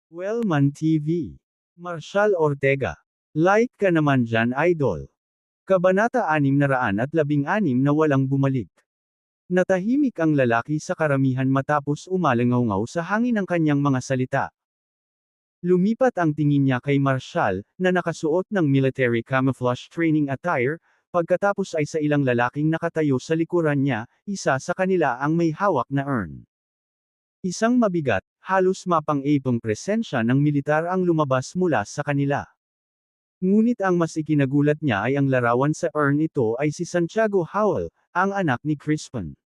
Wellman TV. Marshall Ortega. Like ka naman dyan, idol. Kabanata 616 na walang bumalik. Natahimik ang lalaki sa karamihan matapos umalangaw sa hangin ang kanyang mga salita. Lumipat ang tingin niya kay Marshall, na nakasuot ng military camouflage training attire, pagkatapos ay sa ilang lalaking nakatayo sa likuran niya, isa sa kanila ang may hawak na urn. Isang mabigat, halos mapang-ipong presensya ng militar ang lumabas mula sa kanila. Ngunit ang mas ikinagulat niya ay ang larawan sa urn ito ay si Santiago Howell, ang anak ni Crispin.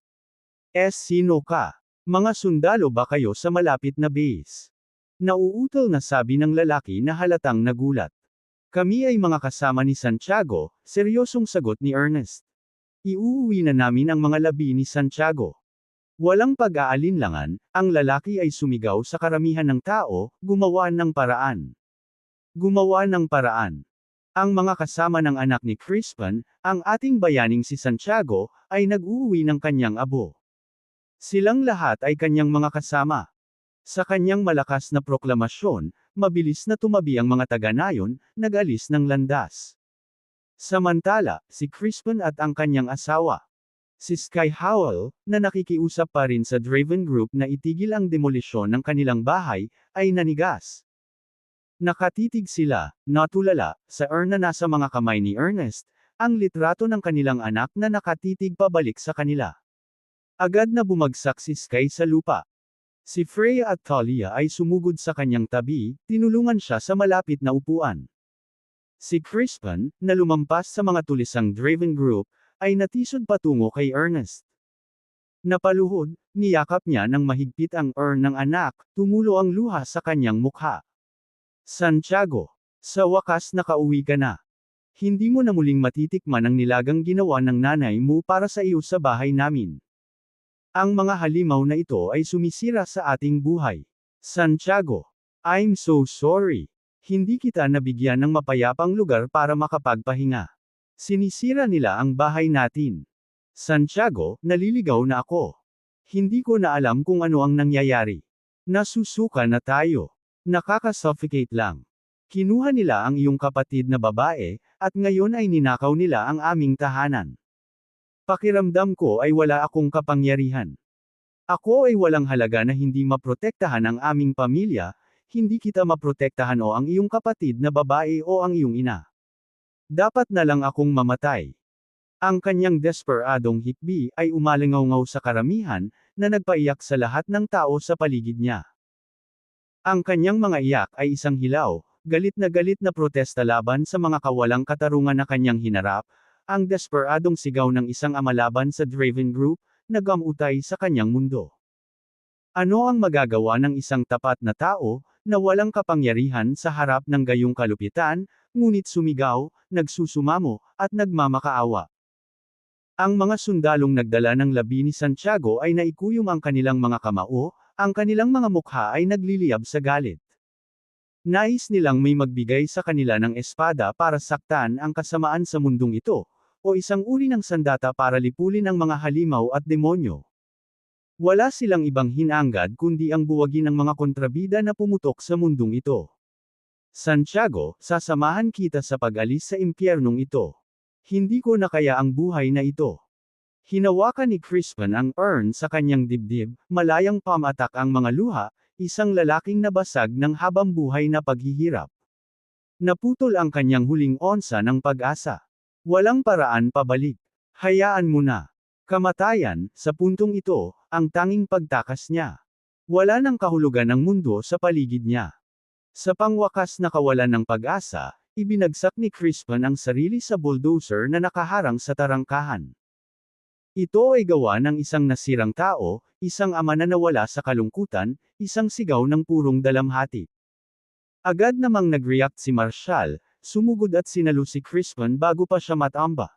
Sino ka? Mga sundalo ba kayo sa malapit na base? Nauutol na sabi ng lalaki na halatang nagulat. Kami ay mga kasama ni Santiago, seryosong sagot ni Ernest. Iuuwi na namin ang mga labi ni Santiago. Walang pag-aalinlangan, ang lalaki ay sumigaw sa karamihan ng tao, gumawa ng paraan. Gumawa ng paraan. Ang mga kasama ng anak ni Crispin, ang ating bayaning si Santiago, ay nag-uuwi ng kanyang abo. Silang lahat ay kanyang mga kasama. Sa kanyang malakas na proklamasyon, mabilis na tumabi ang mga taga-nayon, nag-alis ng landas. Samantala, si Crispin at ang kanyang asawa, si Sky Howell, na nakikiusap pa rin sa Draven Group na itigil ang demolisyon ng kanilang bahay, ay nanigas. Nakatitig sila, natulala, sa urn na nasa mga kamay ni Ernest, ang litrato ng kanilang anak na nakatitig pabalik sa kanila. Agad na bumagsak si Sky sa lupa. Si Freya at Talia ay sumugod sa kanyang tabi, tinulungan siya sa malapit na upuan. Si Crispin, na lumampas sa mga tulisang Draven Group, ay natisod patungo kay Ernest. Napaluhod, niyakap niya ng mahigpit ang urn ng anak, tumulo ang luha sa kanyang mukha. Santiago, sa wakas nakauwi ka na. Hindi mo na muling matitikman ang nilagang ginawa ng nanay mo para sa iyo sa bahay namin. Ang mga halimaw na ito ay sumisira sa ating buhay. Santiago, I'm so sorry. Hindi kita nabigyan ng mapayapang lugar para makapagpahinga. Sinisira nila ang bahay natin. Santiago, naliligaw na ako. Hindi ko na alam kung ano ang nangyayari. Nasusuka na tayo. Nakaka-suffocate lang. Kinuha nila ang iyong kapatid na babae, at ngayon ay ninakaw nila ang aming tahanan. Pakiramdam ko ay wala akong kapangyarihan. Ako ay walang halaga na hindi maprotektahan ang aming pamilya, hindi kita maprotektahan o ang iyong kapatid na babae o ang iyong ina. Dapat na lang akong mamatay. Ang kanyang desperadong hikbi ay umalingaw sa karamihan, na nagpaiyak sa lahat ng tao sa paligid niya. Ang kanyang mga iyak ay isang hilaw, galit na protesta laban sa mga kawalang katarungan na kanyang hinarap, ang desperadong sigaw ng isang ama laban sa Draven Group, na gamutay sa kanyang mundo. Ano ang magagawa ng isang tapat na tao, na walang kapangyarihan sa harap ng gayong kalupitan, ngunit sumigaw, nagsusumamo, at nagmamakaawa? Ang mga sundalong nagdala ng labi ni Santiago ay naikuyom ang kanilang mga kamao, ang kanilang mga mukha ay nagliliyab sa galit. Nais nilang may magbigay sa kanila ng espada para saktan ang kasamaan sa mundong ito, o isang uri ng sandata para lipulin ang mga halimaw at demonyo. Wala silang ibang hinangad kundi ang buwagin ang mga kontrabida na pumutok sa mundong ito. Santiago, sasamahan kita sa pag-alis sa impyernong ito. Hindi ko na kaya ang buhay na ito. Hinawakan ni Crispin ang urn sa kanyang dibdib, malayang pamatak ang mga luha, isang lalaking nabasag ng habang buhay na paghihirap. Naputol ang kanyang huling onsa ng pag-asa. Walang paraan pabalik. Hayaan mo na. Kamatayan, sa puntong ito, ang tanging pagtakas niya. Wala nang kahulugan ng mundo sa paligid niya. Sa pangwakas na kawalan ng pag-asa, ibinagsak ni Crispin ang sarili sa bulldozer na nakaharang sa tarangkahan. Ito ay gawa ng isang nasirang tao, isang ama na nawala sa kalungkutan, isang sigaw ng purong dalamhati. Agad namang nag-react si Marshall, sumugod at sinalo si Crispin bago pa siya matamba.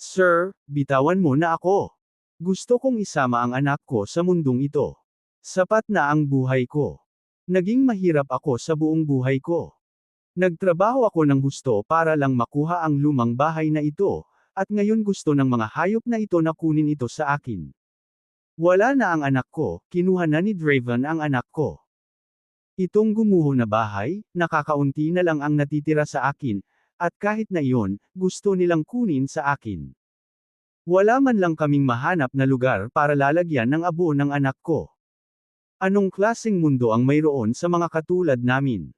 Sir, bitawan mo na ako. Gusto kong isama ang anak ko sa mundong ito. Sapat na ang buhay ko. Naging mahirap ako sa buong buhay ko. Nagtrabaho ako ng husto para lang makuha ang lumang bahay na ito, at ngayon gusto ng mga hayop na ito na kunin ito sa akin. Wala na ang anak ko, kinuha na ni Draven ang anak ko. Itong gumuho na bahay, nakakaunti na lang ang natitira sa akin, at kahit na iyon, gusto nilang kunin sa akin. Wala man lang kaming mahanap na lugar para lalagyan ng abo ng anak ko. Anong klaseng mundo ang mayroon sa mga katulad namin?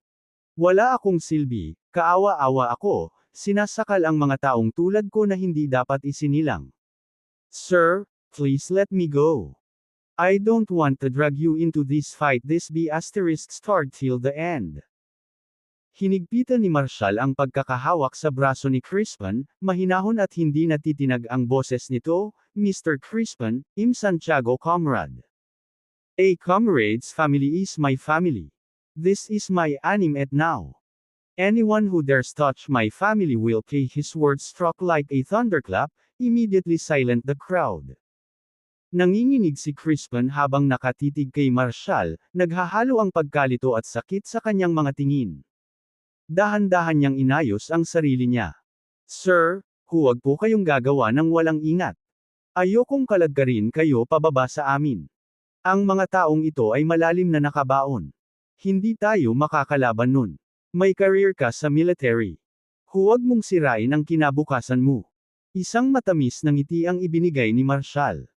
Wala akong silbi, kaawa-awa ako, sinasakal ang mga taong tulad ko na hindi dapat isinilang. Sir, please let me go. I don't want to drag you into this fight. This be asterisk start till the end. Hinigpitan ni Marshall ang pagkakahawak sa braso ni Crispin, mahinahon at hindi natitinag ang boses nito, Mr. Crispin, I'm Santiago comrade. A comrade's family is my family. This is my anim et now. Anyone who dares touch my family will pay. His words struck like a thunderclap, immediately silent the crowd. Nanginginig si Crispin habang nakatitig kay Marshall, naghahalo ang pagkalito at sakit sa kanyang mga tingin. Dahan-dahan niyang inayos ang sarili niya. Sir, huwag po kayong gagawa ng walang ingat. Ayokong kalagkarin kayo pababa sa amin. Ang mga taong ito ay malalim na nakabaon. Hindi tayo makakalaban nun. May career ka sa military. Huwag mong sirain ang kinabukasan mo. Isang matamis na ngiti ang ibinigay ni Marshall.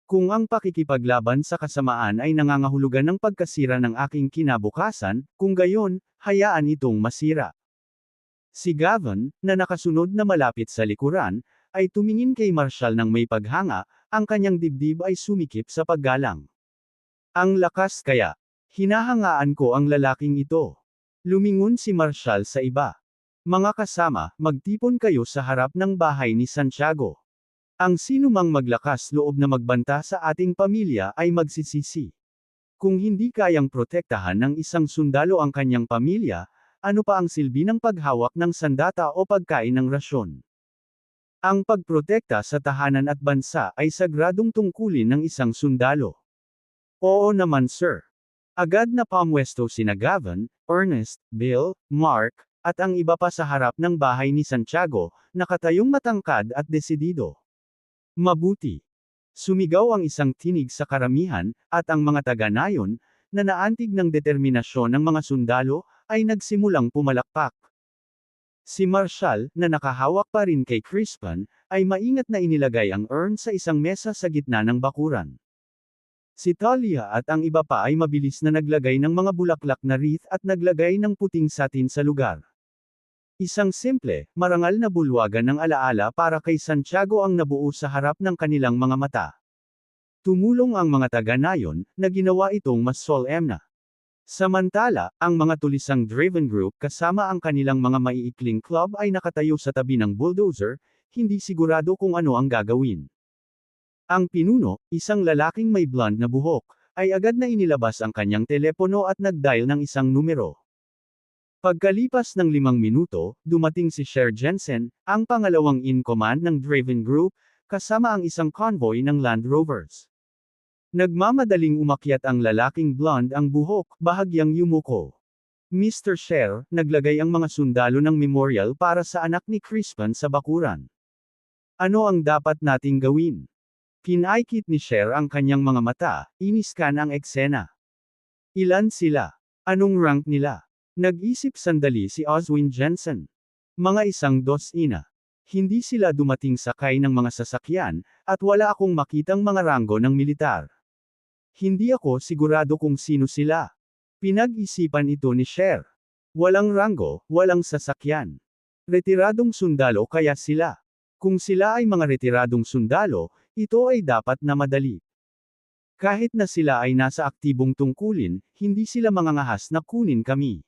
Kung ang pakikipaglaban sa kasamaan ay nangangahulugan ng pagkasira ng aking kinabukasan, kung gayon, hayaan itong masira. Si Gavin, na nakasunod na malapit sa likuran, ay tumingin kay Marshall ng may paghanga, ang kanyang dibdib ay sumikip sa paggalang. Ang lakas kaya. Hinahangaan ko ang lalaking ito. Lumingon si Marshall sa iba. Mga kasama, magtipon kayo sa harap ng bahay ni Santiago. Ang sinumang maglakas loob na magbanta sa ating pamilya ay magsisisi. Kung hindi kayang protektahan ng isang sundalo ang kanyang pamilya, ano pa ang silbi ng paghawak ng sandata o pagkain ng rasyon? Ang pagprotekta sa tahanan at bansa ay sagradong tungkulin ng isang sundalo. Oo naman sir. Agad na pamwesto sina Gavin, Ernest, Bill, Mark, at ang iba pa sa harap ng bahay ni Santiago, nakatayong matangkad at desidido. Mabuti. Sumigaw ang isang tinig sa karamihan, at ang mga taga-nayon, na naantig ng determinasyon ng mga sundalo, ay nagsimulang pumalakpak. Si Marshall, na nakahawak pa rin kay Crispin, ay maingat na inilagay ang urn sa isang mesa sa gitna ng bakuran. Si Talia at ang iba pa ay mabilis na naglagay ng mga bulaklak na wreath at naglagay ng puting satin sa lugar. Isang simple, marangal na bulwagan ng alaala para kay Santiago ang nabuo sa harap ng kanilang mga mata. Tumulong ang mga taga-nayon, na ginawa itong mas solemna. Samantala, ang mga tulisang Draven Group kasama ang kanilang mga maiikling club ay nakatayo sa tabi ng bulldozer, hindi sigurado kung ano ang gagawin. Ang pinuno, isang lalaking may blonde na buhok, ay agad na inilabas ang kanyang telepono at nag-dial ng isang numero. Pagkalipas ng 5 minuto, dumating si Sher Jensen, ang pangalawang in-command ng Draven Group, kasama ang isang convoy ng Land Rovers. Nagmamadaling umakyat ang lalaking blonde ang buhok, bahagyang yumuko. Mr. Sher, naglagay ang mga sundalo ng memorial para sa anak ni Crispin sa bakuran. Ano ang dapat nating gawin? Pinaikit ni Sher ang kanyang mga mata, iniskan ang eksena. Ilan sila? Anong rank nila? Nag-isip sandali si Oswin Jensen. Mga 1-2. Hindi sila dumating sakay ng mga sasakyan, at wala akong makitang mga ranggo ng militar. Hindi ako sigurado kung sino sila. Pinag-isipan ito ni Sher. Walang ranggo, walang sasakyan. Retiradong sundalo kaya sila. Kung sila ay mga retiradong sundalo, ito ay dapat na madali. Kahit na sila ay nasa aktibong tungkulin, hindi sila mangangahas na kunin kami.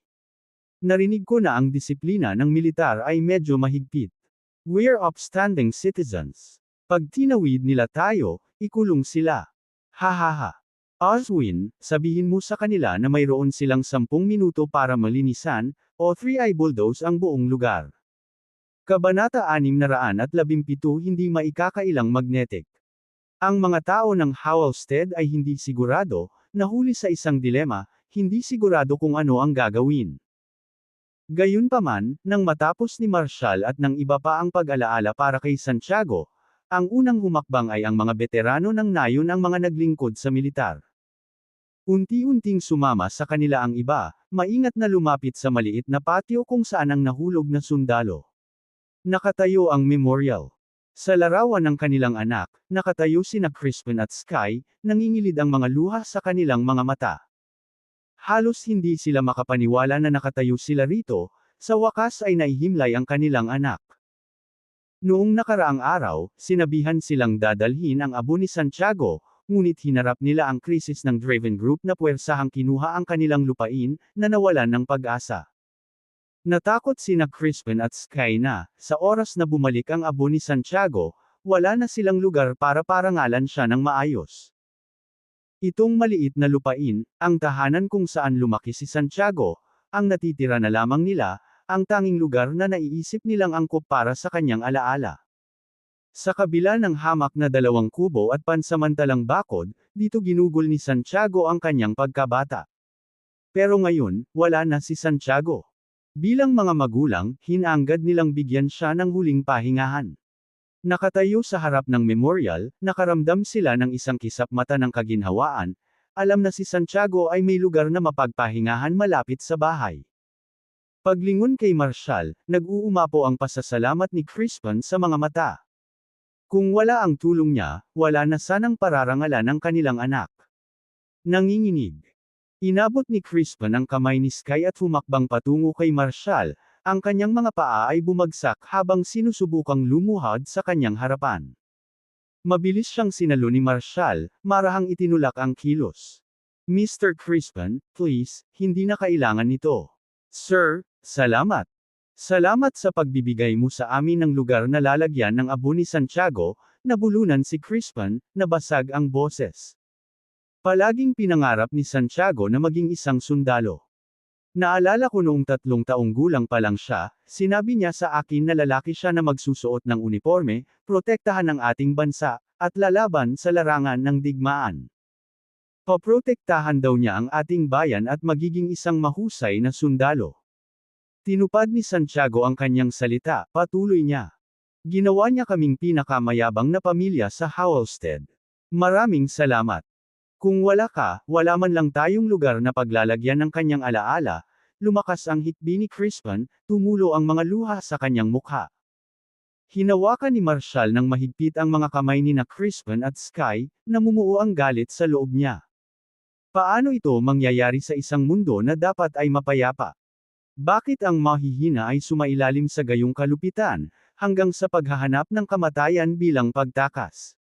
Narinig ko na ang disiplina ng militar ay medyo mahigpit. We're upstanding citizens. Pag tinawid nila tayo, ikulong sila. Hahaha. Oswin, sabihin mo sa kanila na mayroon silang 10 minuto para malinisan, o 3 ay bulldoze ang buong lugar. Kabanata 617 Hindi maikakailang magnetic. Ang mga tao ng Howlstead ay hindi sigurado, nahuli sa isang dilema, hindi sigurado kung ano ang gagawin. Gayunpaman, nang matapos ni Marshall at ng iba pa ang pag-alaala para kay Santiago, ang unang humakbang ay ang mga veterano ng nayon ang mga naglingkod sa militar. Unti-unting sumama sa kanila ang iba, maingat na lumapit sa maliit na patio kung saan ang nahulog na sundalo. Nakatayo ang memorial. Sa larawan ng kanilang anak, nakatayo sina Crispin at Sky, nangingilid ang mga luha sa kanilang mga mata. Halos hindi sila makapaniwala na nakatayo sila rito, sa wakas ay naihimlay ang kanilang anak. Noong nakaraang araw, sinabihan silang dadalhin ang abo ni Santiago, ngunit hinarap nila ang krisis ng Draven Group na puwersahang kinuha ang kanilang lupain, na nawalan ng pag-asa. Natakot sina Crispin at Sky na, sa oras na bumalik ang abo ni Santiago, wala na silang lugar para parangalan siya ng maayos. Itong maliit na lupain, ang tahanan kung saan lumaki si Santiago, ang natitira na lamang nila, ang tanging lugar na naiisip nilang angkop para sa kanyang alaala. Sa kabila ng hamak na 2 kubo at pansamantalang bakod, dito ginugol ni Santiago ang kanyang pagkabata. Pero ngayon, wala na si Santiago. Bilang mga magulang, hinanggad nilang bigyan siya ng huling pahingahan. Nakatayo sa harap ng memorial, nakaramdam sila ng isang kisap mata ng kaginhawaan, alam na si Santiago ay may lugar na mapagpahingahan malapit sa bahay. Paglingon kay Marshall, nag-uumapo ang pasasalamat ni Crispin sa mga mata. Kung wala ang tulong niya, wala na sanang pararangalan ng kanilang anak. Nanginginig. Inabot ni Crispin ang kamay ni Sky at humakbang patungo kay Marshall, ang kanyang mga paa ay bumagsak habang sinusubukang lumuhod sa kanyang harapan. Mabilis siyang sinalo ni Marshall, marahang itinulak ang kilos. Mr. Crispin, please, hindi na kailangan nito. Sir, salamat. Salamat sa pagbibigay mo sa amin ng lugar na lalagyan ng abo ni Santiago, nabulunan si Crispin, nabasag ang boses. Palaging pinangarap ni Santiago na maging isang sundalo. Naalala ko noong 3 taong gulang pa lang siya, sinabi niya sa akin na lalaki siya na magsusuot ng uniforme, protektahan ang ating bansa, at lalaban sa larangan ng digmaan. Paprotektahan daw niya ang ating bayan at magiging isang mahusay na sundalo. Tinupad ni Santiago ang kanyang salita, patuloy niya. Ginawa niya kaming pinakamayabang na pamilya sa Howelstead. Maraming salamat. Kung wala ka, wala man lang tayong lugar na paglalagyan ng kanyang alaala, lumakas ang hikbi ni Crispin, tumulo ang mga luha sa kanyang mukha. Hinawakan ni Marshall ng mahigpit ang mga kamay ni na Crispin at Sky, namumuo ang galit sa loob niya. Paano ito mangyayari sa isang mundo na dapat ay mapayapa? Bakit ang mahihina ay sumailalim sa gayong kalupitan, hanggang sa paghahanap ng kamatayan bilang pagtakas?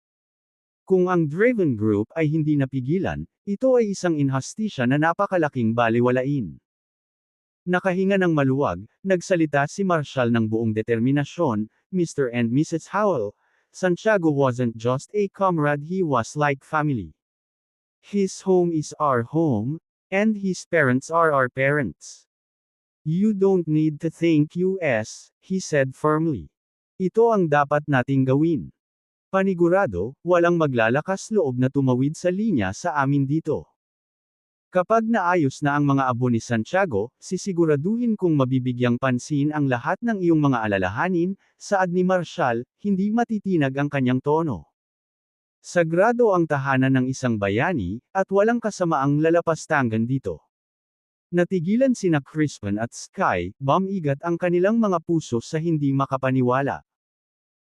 Kung ang Draven Group ay hindi napigilan, ito ay isang inhustisya na napakalaking balewalain. Nakahinga ng maluwag, nagsalita si Marshall ng buong determinasyon, Mr. and Mrs. Howell, Santiago wasn't just a comrade, he was like family. His home is our home, and his parents are our parents. You don't need to thank us, he said firmly. Ito ang dapat nating gawin. Panigurado, walang maglalakas loob na tumawid sa linya sa amin dito. Kapag naayos na ang mga abo ni Santiago, sisiguraduhin kung mabibigyang pansin ang lahat ng iyong mga alalahanin, saad ni Marshall, hindi matitinag ang kanyang tono. Sagrado ang tahanan ng isang bayani, at walang kasamaang lalapastangan dito. Natigilan sina Crispin at Sky, bumigat ang kanilang mga puso sa hindi makapaniwala.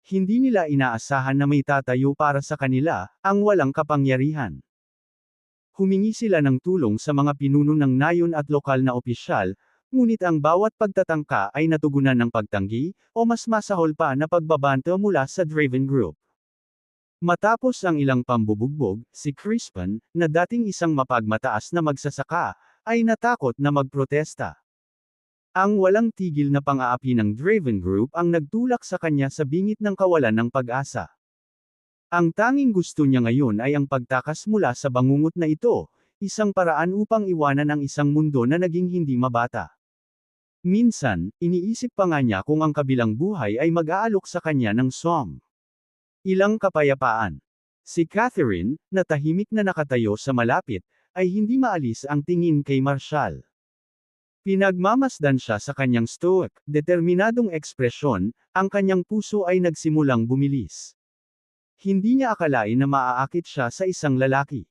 Hindi nila inaasahan na may tatayo para sa kanila, ang walang kapangyarihan. Humingi sila ng tulong sa mga pinuno ng nayon at lokal na opisyal, ngunit ang bawat pagtatangka ay natugunan ng pagtanggi, o mas masahol pa na pagbabanto mula sa Draven Group. Matapos ang ilang pambubugbog, si Crispin, na dating isang mapagmataas na magsasaka, ay natakot na magprotesta. Ang walang tigil na pang-aapi ng Draven Group ang nagtulak sa kanya sa bingit ng kawalan ng pag-asa. Ang tanging gusto niya ngayon ay ang pagtakas mula sa bangungot na ito, isang paraan upang iwanan ang isang mundo na naging hindi mabata. Minsan, iniisip pa nga niya kung ang kabilang buhay ay mag-aalok sa kanya ng som. Ilang kapayapaan. Si Catherine, na tahimik na nakatayo sa malapit, ay hindi maalis ang tingin kay Marshall. Pinagmamasdan siya sa kanyang stoic, determinadong ekspresyon, ang kanyang puso ay nagsimulang bumilis. Hindi niya akalain na maaakit siya sa isang lalaki.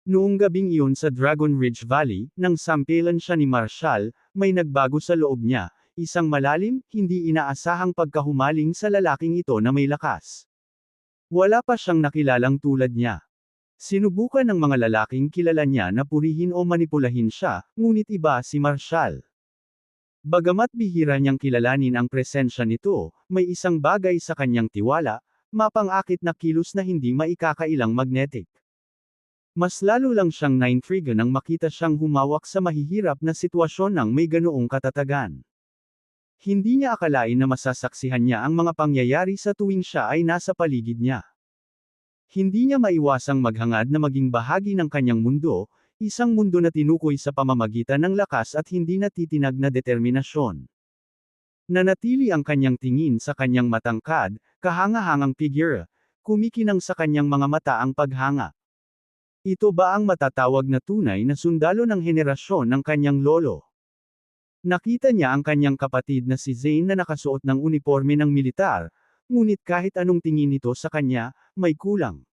Noong gabing iyon sa Dragon Ridge Valley, nang sampelan siya ni Marshall, may nagbago sa loob niya, isang malalim, hindi inaasahang pagkahumaling sa lalaking ito na may lakas. Wala pa siyang nakilalang tulad niya. Sinubukan ng mga lalaking kilala niya na purihin o manipulahin siya, ngunit iba si Marshall. Bagamat bihira niyang kilalanin ang presensya nito, may isang bagay sa kanyang tiwala, mapang-akit na kilos na hindi maikakailang magnetic. Mas lalo lang siyang naintriga nang makita siyang humawak sa mahihirap na sitwasyon ng may ganoong katatagan. Hindi niya akalain na masasaksihan niya ang mga pangyayari sa tuwing siya ay nasa paligid niya. Hindi niya maiwasang maghangad na maging bahagi ng kanyang mundo, isang mundo na tinukoy sa pamamagitan ng lakas at hindi natitinag na determinasyon. Nanatili ang kanyang tingin sa kanyang matangkad, kahanga-hangang figure, kumikinang sa kanyang mga mata ang paghanga. Ito ba ang matatawag na tunay na sundalo ng henerasyon ng kanyang lolo? Nakita niya ang kanyang kapatid na si Zane na nakasuot ng uniforme ng militar, ngunit kahit anong tingin nito sa kanya, may kulang.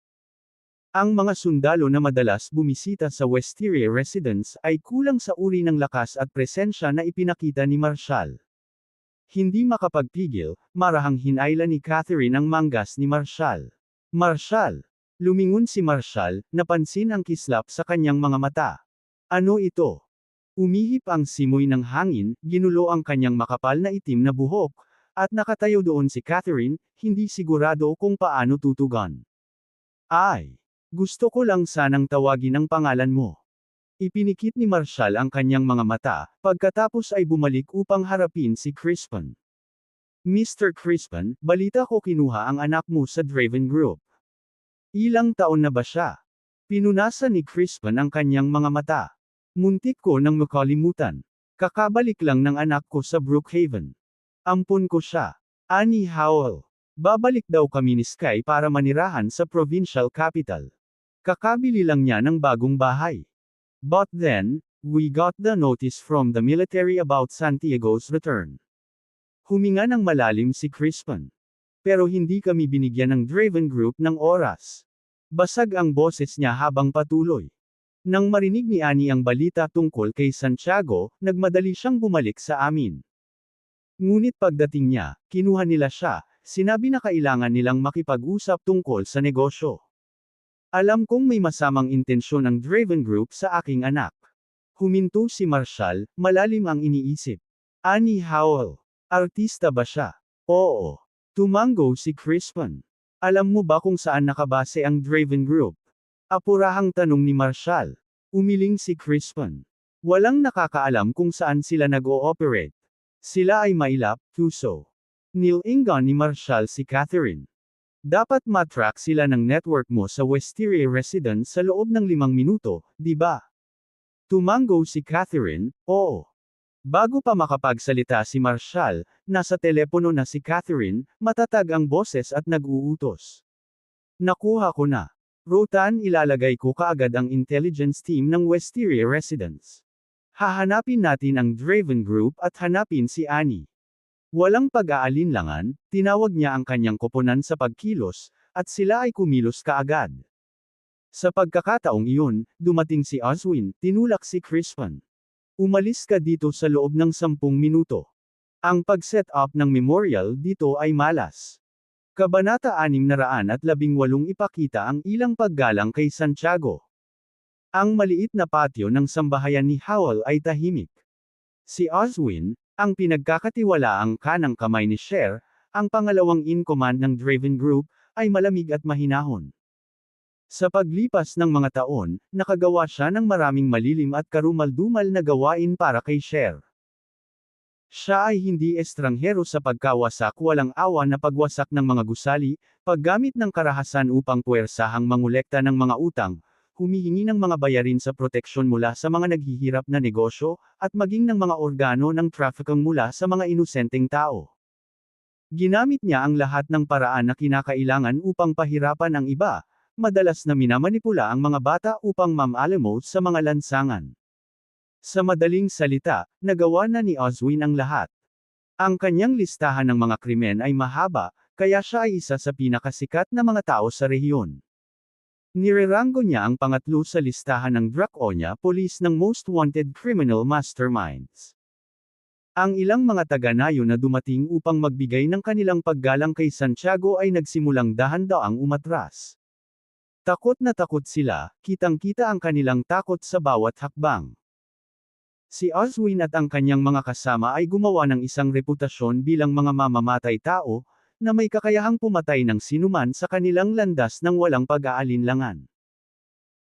Ang mga sundalo na madalas bumisita sa Wisteria Residence ay kulang sa uri ng lakas at presensya na ipinakita ni Marshall. Hindi makapagpigil, marahang hinayla ni Catherine ang manggas ni Marshall. Marshall! Lumingon si Marshall, napansin ang kislap sa kanyang mga mata. Ano ito? Umihip ang simoy ng hangin, ginulo ang kanyang makapal na itim na buhok, at nakatayo doon si Catherine, hindi sigurado kung paano tutugon. Ay! Gusto ko lang sanang tawagin ang pangalan mo. Ipinikit ni Marshall ang kanyang mga mata, pagkatapos ay bumalik upang harapin si Crispin. Mr. Crispin, balita ko kinuha ang anak mo sa Draven Group. Ilang taon na ba siya? Pinunasan ni Crispin ang kanyang mga mata. Muntik ko nang makalimutan. Kakabalik lang ng anak ko sa Brookhaven. Ampun ko siya. Ani Howell. Babalik daw kami ni Sky para manirahan sa provincial capital. Kakabili lang niya ng bagong bahay. But then, we got the notice from the military about Santiago's return. Huminga ng malalim si Crispin. Pero hindi kami binigyan ng Draven Group ng oras. Basag ang boses niya habang patuloy. Nang marinig ni Annie ang balita tungkol kay Santiago, nagmadali siyang bumalik sa amin. Ngunit pagdating niya, kinuha nila siya, sinabi na kailangan nilang makipag-usap tungkol sa negosyo. Alam kong may masamang intensyon ang Draven Group sa aking anak. Huminto si Marshall, malalim ang iniisip. Annie Howell. Artista ba siya? Oo. Tumango si Crispin. Alam mo ba kung saan nakabase ang Draven Group? Apurahang tanong ni Marshall. Umiling si Crispin. Walang nakakaalam kung saan sila nag-ooperate. Sila ay mailap, Tuso. Nilingan ni Marshall si Catherine. Dapat matrack sila ng network mo sa Wisteria Residence sa loob ng 5 minuto, di ba? Tumango si Catherine, oo. Bago pa makapagsalita si Marshall, nasa telepono na si Catherine, matatag ang boses at nag-uutos. Nakuha ko na. Rotan, ilalagay ko kaagad ang intelligence team ng Wisteria Residence. Hahanapin natin ang Draven Group at hanapin si Annie. Walang pag-aalinlangan, tinawag niya ang kanyang koponan sa pagkilos, at sila ay kumilos kaagad. Sa pagkakataong iyon, dumating si Oswin, tinulak si Crispin. Umalis ka dito sa loob ng 10 minuto. Ang pag-set up ng memorial dito ay malas. Kabanata 618 ipakita ang ilang paggalang kay Santiago. Ang maliit na patio ng sambahayan ni Howell ay tahimik. Si Oswin, ang pinagkakatiwalaang kanang kamay ni Cher, ang pangalawang in-command ng Draven Group, ay malamig at mahinahon. Sa paglipas ng mga taon, nakagawa siya ng maraming malilim at karumal-dumal na gawain para kay Cher. Siya ay hindi estranghero sa pagkawasak walang awa na pagwasak ng mga gusali, paggamit ng karahasan upang puwersahang mangolekta ng mga utang, humihingi ng mga bayarin sa proteksyon mula sa mga naghihirap na negosyo, at maging ng mga organo ng trafficking mula sa mga inosenteng tao. Ginamit niya ang lahat ng paraan na kinakailangan upang pahirapan ang iba, madalas na minamanipula ang mga bata upang mamalamote sa mga lansangan. Sa madaling salita, nagawa na ni Oswin ang lahat. Ang kanyang listahan ng mga krimen ay mahaba, kaya siya ay isa sa pinakasikat na mga tao sa rehiyon. Nireranggo niya ang pangatlo sa listahan ng Draconia Police ng Most Wanted Criminal Masterminds. Ang ilang mga taga-Nayo na dumating upang magbigay ng kanilang paggalang kay Santiago ay nagsimulang dahan-daang umatras. Takot na takot sila, kitang-kita ang kanilang takot sa bawat hakbang. Si Oswin at ang kanyang mga kasama ay gumawa ng isang reputasyon bilang mga mamamatay tao, na may kakayahang pumatay ng sinuman sa kanilang landas nang walang pag-aalinlangan.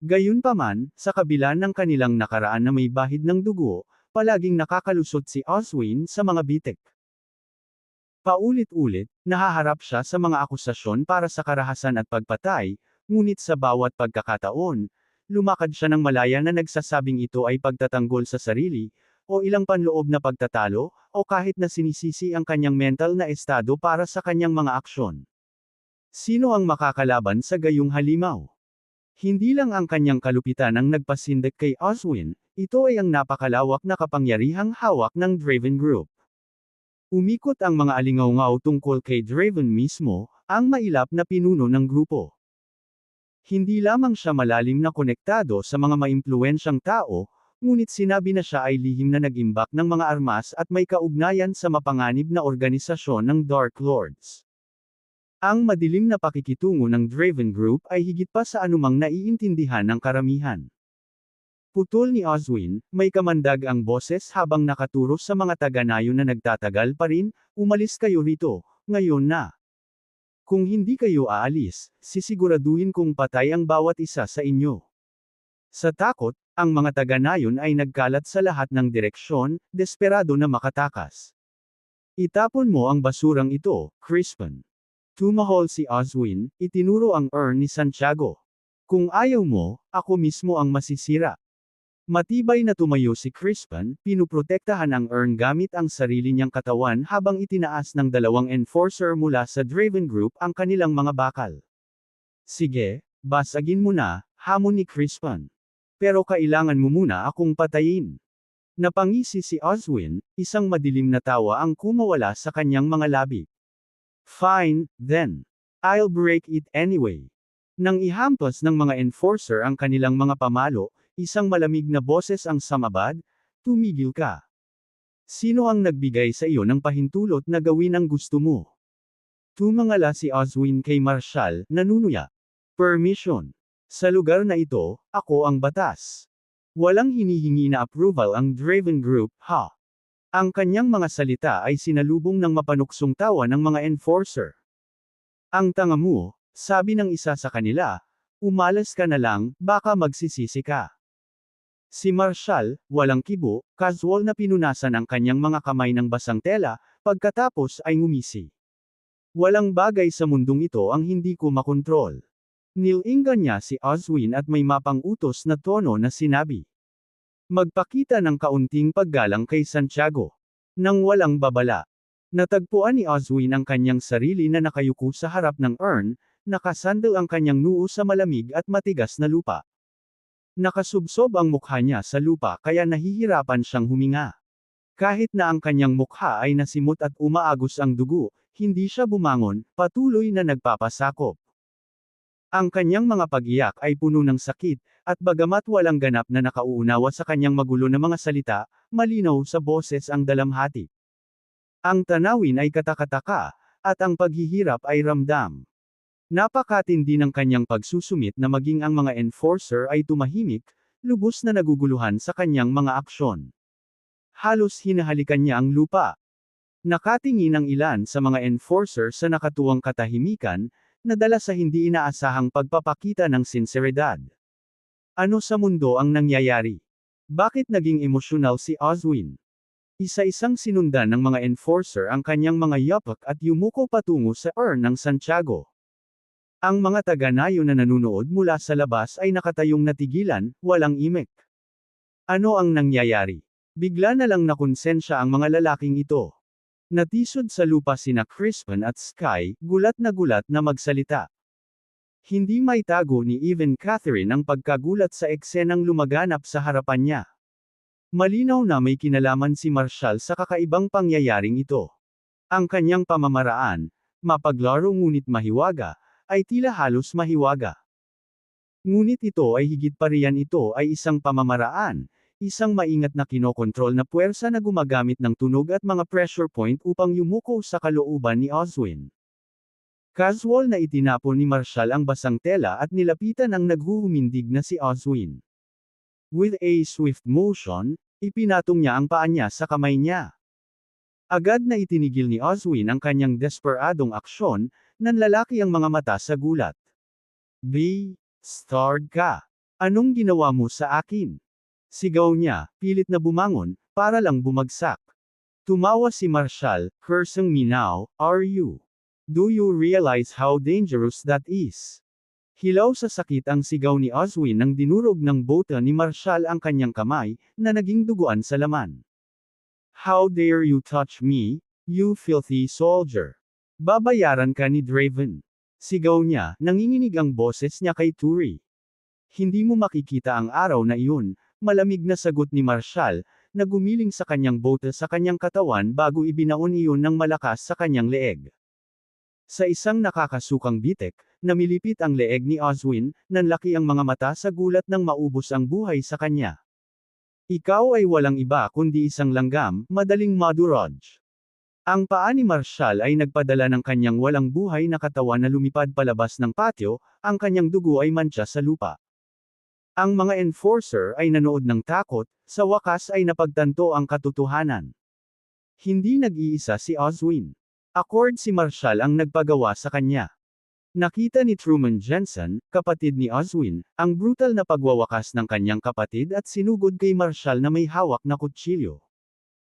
Gayunpaman, sa kabila ng kanilang nakaraan na may bahid ng dugo, palaging nakakalusot si Oswin sa mga bitik. Paulit-ulit, nahaharap siya sa mga akusasyon para sa karahasan at pagpatay, ngunit sa bawat pagkakataon, lumakad siya ng malaya na nagsasabing ito ay pagtatanggol sa sarili, o ilang panloob na pagtatalo, o kahit na sinisisi ang kanyang mental na estado para sa kanyang mga aksyon. Sino ang makakalaban sa gayong halimaw? Hindi lang ang kanyang kalupitan ang nagpasindak kay Oswin, ito ay ang napakalawak na kapangyarihang hawak ng Draven Group. Umikot ang mga alingaw-ngaw tungkol kay Draven mismo, ang mailap na pinuno ng grupo. Hindi lamang siya malalim na konektado sa mga maimpluwensyang tao, ngunit sinabi na siya ay lihim na nag-imbak ng mga armas at may kaugnayan sa mapanganib na organisasyon ng Dark Lords. Ang madilim na pakikitungo ng Draven Group ay higit pa sa anumang naiintindihan ng karamihan. Putol ni Oswin, may kamandag ang boses habang nakaturo sa mga taga-Nayo na nagtatagal pa rin, umalis kayo rito, ngayon na. Kung hindi kayo aalis, sisiguraduhin kong patay ang bawat isa sa inyo. Sa takot, ang mga taga-Nayon ay nagkalat sa lahat ng direksyon, desperado na makatakas. Itapon mo ang basurang ito, Crispin. Tumahol si Oswin, itinuro ang urn ni Santiago. Kung ayaw mo, ako mismo ang masisira. Matibay na tumayo si Crispin, pinuprotektahan ang urn gamit ang sarili niyang katawan habang itinaas ng dalawang enforcer mula sa Draven Group ang kanilang mga bakal. Sige, basagin mo na, hamon ni Crispin. Pero kailangan mo muna akong patayin. Napangisi si Oswin, isang madilim na tawa ang kumawala sa kanyang mga labi. Fine, then. I'll break it anyway. Nang ihampas ng mga enforcer ang kanilang mga pamalo, isang malamig na boses ang sumabad, tumigil ka. Sino ang nagbigay sa iyo ng pahintulot na gawin ang gusto mo? Tumangala si Oswin kay Marshall, nanunuya. Permission. Sa lugar na ito, ako ang batas. Walang hinihingi na approval ang Draven Group, ha? Ang kanyang mga salita ay sinalubong ng mapanuksong tawa ng mga enforcer. Ang tanga mo, sabi ng isa sa kanila, umalas ka na lang, baka magsisisi ka. Si Marshall, walang kibo, casual na pinunasan ang kanyang mga kamay ng basang tela, pagkatapos ay ngumisi. Walang bagay sa mundong ito ang hindi ko makontrol. Nilinggan niya si Oswin at may mapang utos na tono na sinabi. Magpakita ng kaunting paggalang kay Santiago. Nang walang babala. Natagpuan ni Oswin ang kanyang sarili na nakayuko sa harap ng urn, nakasandal ang kanyang noo sa malamig at matigas na lupa. Nakasubsob ang mukha niya sa lupa kaya nahihirapan siyang huminga. Kahit na ang kanyang mukha ay nasimot at umaagos ang dugo, hindi siya bumangon, patuloy na nagpapasakop. Ang kanyang mga pag-iyak ay puno ng sakit, at bagamat walang ganap na nakauunawa sa kanyang magulo na mga salita, malinaw sa boses ang dalamhati. Ang tanawin ay katakataka, at ang paghihirap ay ramdam. Napakatindi ng kanyang pagsusumit na maging ang mga enforcer ay tumahimik, lubos na naguguluhan sa kanyang mga aksyon. Halos hinahalikan niya ang lupa. Nakatingin ang ilan sa mga enforcer sa nakatuwang katahimikan, nadala sa hindi inaasahang pagpapakita ng sinseridad. Ano sa mundo ang nangyayari? Bakit naging emosyonal si Oswin? Isa-isang sinundan ng mga enforcer ang kanyang mga yapak at yumuko patungo sa urn ng Santiago. Ang mga taga-Nayo na nanunood mula sa labas ay nakatayong natigilan, walang imik. Ano ang nangyayari? Bigla na lang nakonsensya ang mga lalaking ito. Natisod sa lupa sina Crispin at Sky, gulat na magsalita. Hindi maitago ni even Catherine ang pagkagulat sa eksenang lumaganap sa harapan niya. Malinaw na may kinalaman si Marshall sa kakaibang pangyayaring ito. Ang kanyang pamamaraan, mapaglaro ngunit mahiwaga, ay tila halos mahiwaga. Ngunit ito ay higit pa riyan, ito ay isang pamamaraan, isang maingat na kinokontrol na puwersa na gumagamit ng tunog at mga pressure point upang yumuko sa kalooban ni Oswin. Casual na itinapon ni Marshall ang basang tela at nilapitan ang naghuhumindig na si Oswin. With a swift motion, ipinatong niya ang paa niya sa kamay niya. Agad na itinigil ni Oswin ang kanyang desperadong aksyon, nanlalaki ang mga mata sa gulat. Starved ka. Anong ginawa mo sa akin? Sigaw niya, pilit na bumangon, para lang bumagsak. Tumawa si Marshall, cursing me now, are you? Do you realize how dangerous that is? Hilaw sa sakit ang sigaw ni Oswin nang dinurog ng bota ni Marshall ang kanyang kamay, na naging duguan sa laman. How dare you touch me, you filthy soldier? Babayaran ka ni Draven. Sigaw niya, nanginginig ang boses niya kay Turi. Hindi mo makikita ang araw na iyon, malamig na sagot ni Marshall, na gumiling sa kanyang bota sa kanyang katawan bago ibinaon iyon ng malakas sa kanyang leeg. Sa isang nakakasukang bitek, namilipit ang leeg ni Oswin, nanlaki ang mga mata sa gulat nang maubos ang buhay sa kanya. Ikaw ay walang iba kundi isang langgam, madaling madurog. Ang paa ni Marshall ay nagpadala ng kanyang walang buhay na katawan na lumipad palabas ng patio, ang kanyang dugo ay mantsa sa lupa. Ang mga enforcer ay nanood ng takot, sa wakas ay napagtanto ang katotohanan. Hindi nag-iisa si Oswin. Accord si Marshall ang nagpagawa sa kanya. Nakita ni Truman Jensen, kapatid ni Oswin, ang brutal na pagwawakas ng kanyang kapatid at sinugod kay Marshall na may hawak na kutsilyo.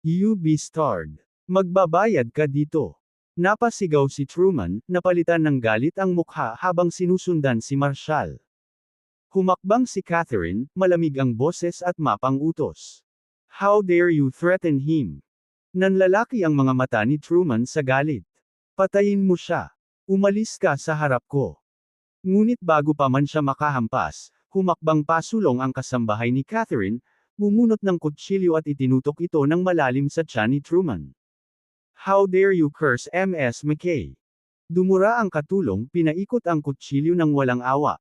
You bastard! Magbabayad ka dito! Napasigaw si Truman, napalitan ng galit ang mukha habang sinusundan si Marshall. Humakbang si Catherine, malamig ang boses at mapang utos. How dare you threaten him? Nanlalaki ang mga mata ni Truman sa galit. Patayin mo siya. Umalis ka sa harap ko. Ngunit bago pa man siya makahampas, humakbang pasulong ang kasambahay ni Catherine, bumunot ng kutsilyo at itinutok ito ng malalim sa tiyan ni Truman. How dare you curse Ms. McKay? Dumura ang katulong, pinaikot ang kutsilyo ng walang awa.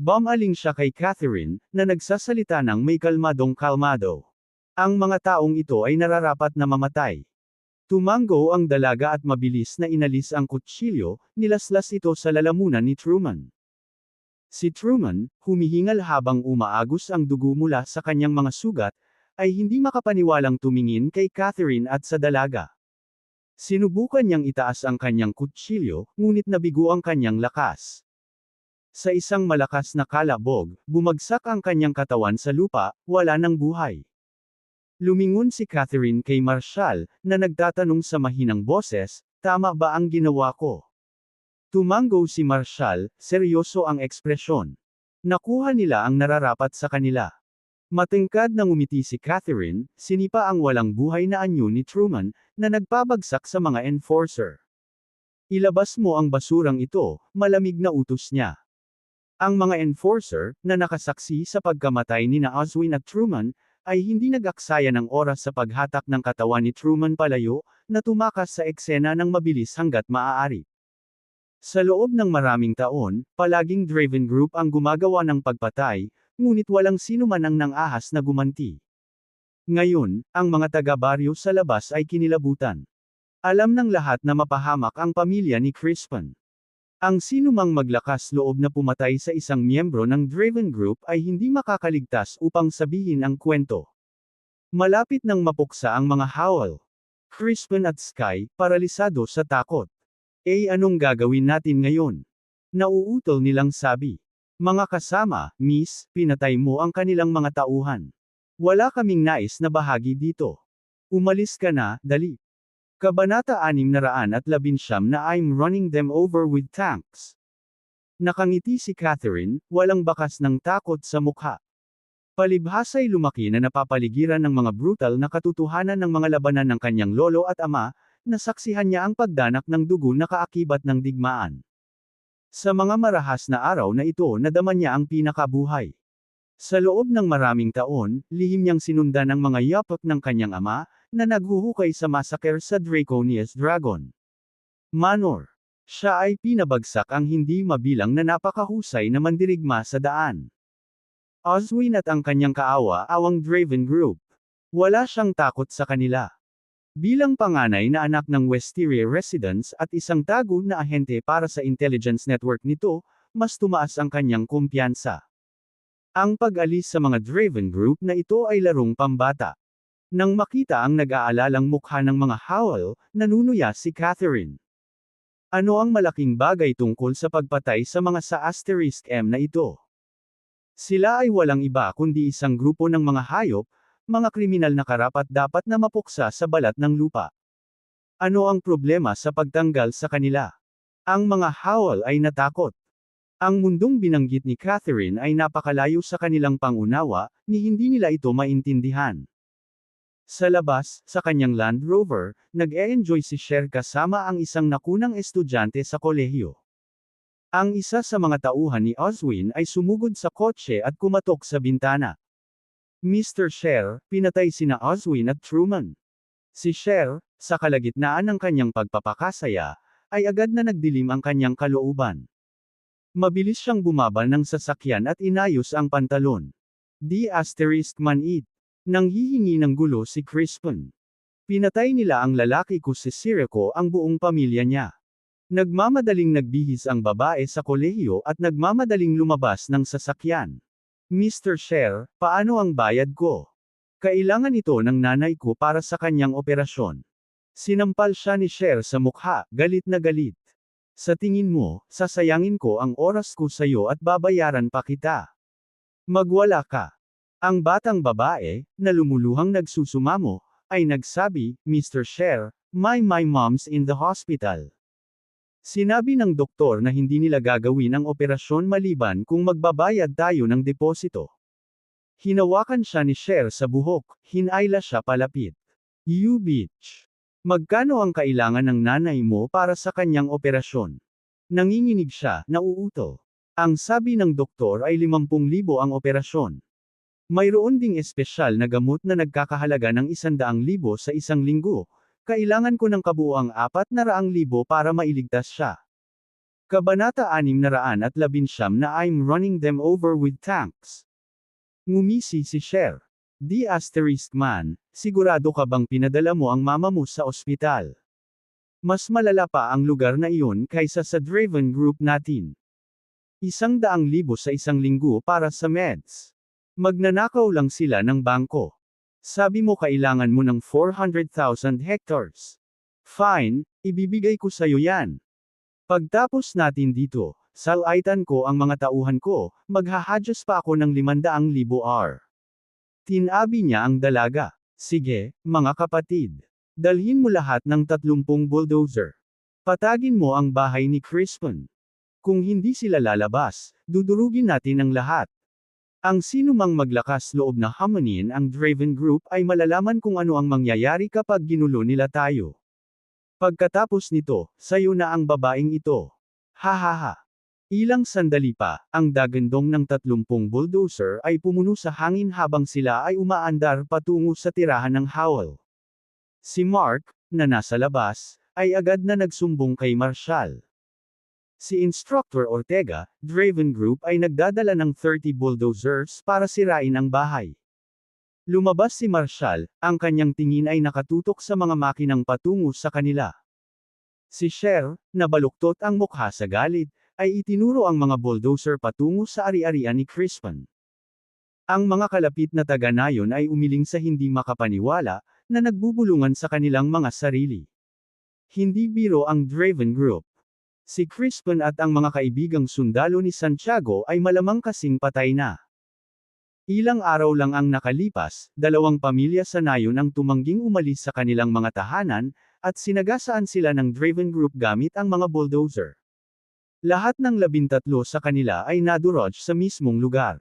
Bumaling siya kay Catherine, na nagsasalita ng may kalmadong-kalmado. Ang mga taong ito ay nararapat na mamatay. Tumango ang dalaga at mabilis na inalis ang kutsilyo, nilaslas ito sa lalamunan ni Truman. Si Truman, humihingal habang umaagos ang dugo mula sa kanyang mga sugat, ay hindi makapaniwalang tumingin kay Catherine at sa dalaga. Sinubukan niyang itaas ang kanyang kutsilyo, ngunit nabigo ang kanyang lakas. Sa isang malakas na kalabog, bumagsak ang kanyang katawan sa lupa, wala ng buhay. Lumingon si Catherine kay Marshall, na nagtatanong sa mahinang boses, tama ba ang ginawa ko? Tumango si Marshall, seryoso ang ekspresyon. Nakuha nila ang nararapat sa kanila. Matingkad na ngumiti si Catherine, sinipa ang walang buhay na anyo ni Truman, na nagpabagsak sa mga enforcer. Ilabas mo ang basurang ito, malamig na utos niya. Ang mga enforcer, na nakasaksi sa pagkamatay ni na Oswin at Truman, ay hindi nag-aksaya ng oras sa paghatak ng katawan ni Truman palayo, na tumakas sa eksena ng mabilis hanggat maaari. Sa loob ng maraming taon, palaging Draven Group ang gumagawa ng pagpatay, ngunit walang sino man ang nang-ahas na gumanti. Ngayon, ang mga taga-baryo sa labas ay kinilabutan. Alam ng lahat na mapahamak ang pamilya ni Crispin. Ang sinumang maglakas loob na pumatay sa isang miyembro ng Draven Group ay hindi makakaligtas upang sabihin ang kwento. Malapit nang mapuksa ang mga howl. Crispin at Sky, paralisado sa takot. Anong gagawin natin ngayon? Nauutol nilang sabi. Mga kasama, Miss, pinatay mo ang kanilang mga tauhan. Wala kaming nais na bahagi dito. Umalis ka na, dali. Kabanata 619 na I'm running them over with tanks. Nakangiti si Catherine, walang bakas ng takot sa mukha. Palibhasa'y lumaki na napapaligiran ng mga brutal na katotohanan ng mga labanan ng kanyang lolo at ama, nasaksihan niya ang pagdanak ng dugo na kaakibat ng digmaan. Sa mga marahas na araw na ito nadama niya ang pinakabuhay. Sa loob ng maraming taon, lihim niyang sinundan ang mga yapak ng kanyang ama, na naghuhukay sa massacre sa Draconius Dragon Manor. Siya ay pinabagsak ang hindi mabilang na napakahusay na mandirigma sa daan. Oswin at ang kanyang kaawa-awang Draven Group. Wala siyang takot sa kanila. Bilang panganay na anak ng Westeria residents at isang tago na ahente para sa intelligence network nito, mas tumaas ang kanyang kumpiyansa. Ang pag-alis sa mga Draven Group na ito ay larong pambata. Nang makita ang nag-aalalang mukha ng mga Howl, nanunuya si Catherine. Ano ang malaking bagay tungkol sa pagpatay sa mga sa Asterisk M na ito? Sila ay walang iba kundi isang grupo ng mga hayop, mga kriminal na karapat-dapat na mapuksa sa balat ng lupa. Ano ang problema sa pagtanggal sa kanila? Ang mga Howl ay natakot. Ang mundong binanggit ni Catherine ay napakalayo sa kanilang pangunawa, ni hindi nila ito maintindihan. Sa labas, sa kanyang Land Rover, nag-e-enjoy si Cher kasama ang isang nakunang estudyante sa kolehiyo. Ang isa sa mga tauhan ni Oswin ay sumugod sa kotse at kumatok sa bintana. Mr. Cher, pinatay sina Oswin at Truman. Si Cher, sa kalagitnaan ng kanyang pagpapakasaya, ay agad na nagdilim ang kanyang kalooban. Mabilis siyang bumaba ng sasakyan at inayos ang pantalon. Di asterisk man it. Nang hihingi ng gulo si Crispin. Pinatay nila ang lalaki ko si Sirico ang buong pamilya niya. Nagmamadaling nagbihis ang babae sa kolehiyo at nagmamadaling lumabas ng sasakyan. Mr. Cher, paano ang bayad ko? Kailangan ito ng nanay ko para sa kanyang operasyon. Sinampal siya ni Cher sa mukha, galit na galit. Sa tingin mo, sasayangin ko ang oras ko sayo at babayaran pa kita. Magwala ka. Ang batang babae, na lumuluhang nagsusumamo, ay nagsabi, Mr. Cher, my mom's in the hospital. Sinabi ng doktor na hindi nila gagawin ang operasyon maliban kung magbabayad tayo ng deposito. Hinawakan siya ni Cher sa buhok, hinayla siya palapit. You bitch. Magkano ang kailangan ng nanay mo para sa kanyang operasyon? Nanginginig siya, nauuto. Ang sabi ng doktor ay 50,000 ang operasyon. Mayroon ding espesyal na gamot na nagkakahalaga ng 100,000 sa isang linggo. Kailangan ko ng kabuuang 400,000 para mailigtas siya. Kabanata 619 na I'm running them over with tanks. Ngumisi si Cher. Di asterisk man, sigurado ka bang pinadala mo ang mama mo sa ospital? Mas malala pa ang lugar na iyon kaysa sa Draven Group natin. 100,000 sa isang linggo para sa meds. Magnanakaw lang sila ng bangko. Sabi mo kailangan mo ng 400,000 hectares. Fine, ibibigay ko sa'yo yan. Pagtapos natin dito, salaitan ko ang mga tauhan ko, maghahadjust pa ako ng 500,000 R. Tinabi niya ang dalaga. Sige, mga kapatid. Dalhin mo lahat ng 30 bulldozer. Patagin mo ang bahay ni Crispin. Kung hindi sila lalabas, dudurugin natin ang lahat. Ang sinumang maglakas loob na hamunin ang Draven Group ay malalaman kung ano ang mangyayari kapag ginulo nila tayo. Pagkatapos nito, sayo na ang babaeng ito. Hahaha. Ilang sandali pa, ang dagandong ng 30 bulldozer ay pumuno sa hangin habang sila ay umaandar patungo sa tirahan ng Howl. Si Mark, na nasa labas, ay agad na nagsumbong kay Marshall. Si Instructor Ortega, Draven Group ay nagdadala ng 30 bulldozers para sirain ang bahay. Lumabas si Marshall, ang kanyang tingin ay nakatutok sa mga makinang patungo sa kanila. Si Cher, na baluktot ang mukha sa galit, ay itinuro ang mga bulldozer patungo sa ari-arian ni Crispin. Ang mga kalapit na taga-nayon ay umiling sa hindi makapaniwala, na nagbubulungan sa kanilang mga sarili. Hindi biro ang Draven Group. Si Crispin at ang mga kaibigang sundalo ni Santiago ay malamang kasing patay na. Ilang araw lang ang nakalipas, 2 pamilya sa nayon ang tumangging umalis sa kanilang mga tahanan, at sinagasaan sila ng Draven Group gamit ang mga bulldozer. Lahat ng 13 sa kanila ay nadurog sa mismong lugar.